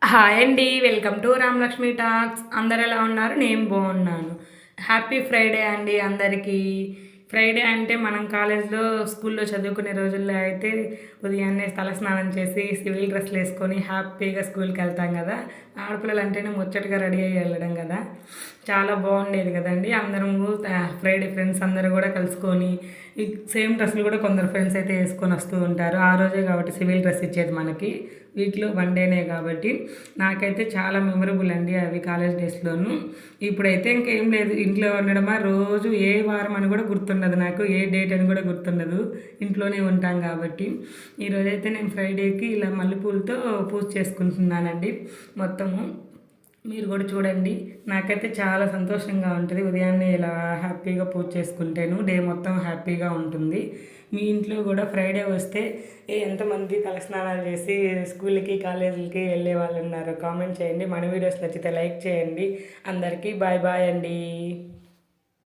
Hi అండి. Welcome to Ramalakshmi talks. అందరు ఎలా ఉన్నారు? నేను బాగున్నాను. హ్యాపీ ఫ్రైడే అండి అందరికీ. ఫ్రైడే అంటే మనం కాలేజ్లో స్కూల్లో చదువుకునే రోజుల్లో అయితే ఉదయాన్నే తలస్నానం చేసి సివిల్ డ్రెస్లు వేసుకొని హ్యాపీగా స్కూల్కి వెళ్తాం కదా. ఆడపిల్లలు అంటేనే ముచ్చటగా రెడీ అయ్యి వెళ్ళడం కదా. చాలా బాగుండేది కదండి. అందరము ఫ్రైడే ఫ్రెండ్స్ అందరూ కూడా కలుసుకొని ఈ సేమ్ డ్రెస్సులు కూడా కొందరు ఫ్రెండ్స్ అయితే వేసుకొని వస్తూ ఉంటారు. ఆ రోజే కాబట్టి సివిల్ డ్రెస్ ఇచ్చేది మనకి. వీక్లో వన్ డేనే కాబట్టి నాకైతే చాలా మెమరబుల్ అండి అవి కాలేజ్ డేస్లోను. ఇప్పుడైతే ఇంకేం లేదు, ఇంట్లో ఉండడమా, రోజు ఏ వారం అని కూడా గుర్తుండదు నాకు, ఏ డేట్ అని కూడా గుర్తుండదు, ఇంట్లోనే ఉంటాం కాబట్టి. ఈరోజైతే నేను ఫ్రైడేకి ఇలా మల్లెపూలతో పూజ చేసుకుంటున్నానండి మొత్తము. మీరు కూడా చూడండి. నాకైతే చాలా సంతోషంగా ఉంటుంది ఉదయాన్నే ఇలా హ్యాపీగా పూజ చేసుకుంటేను డే మొత్తం హ్యాపీగా ఉంటుంది. మీ ఇంట్లో కూడా ఫ్రైడే వస్తే ఎంతమంది తలస్నానాలు చేసి స్కూల్కి కాలేజీలకి వెళ్ళే వాళ్ళు ఉన్నారు కామెంట్ చేయండి. మన వీడియోస్ నచ్చితే లైక్ చేయండి. అందరికీ బాయ్ బాయ్ అండి.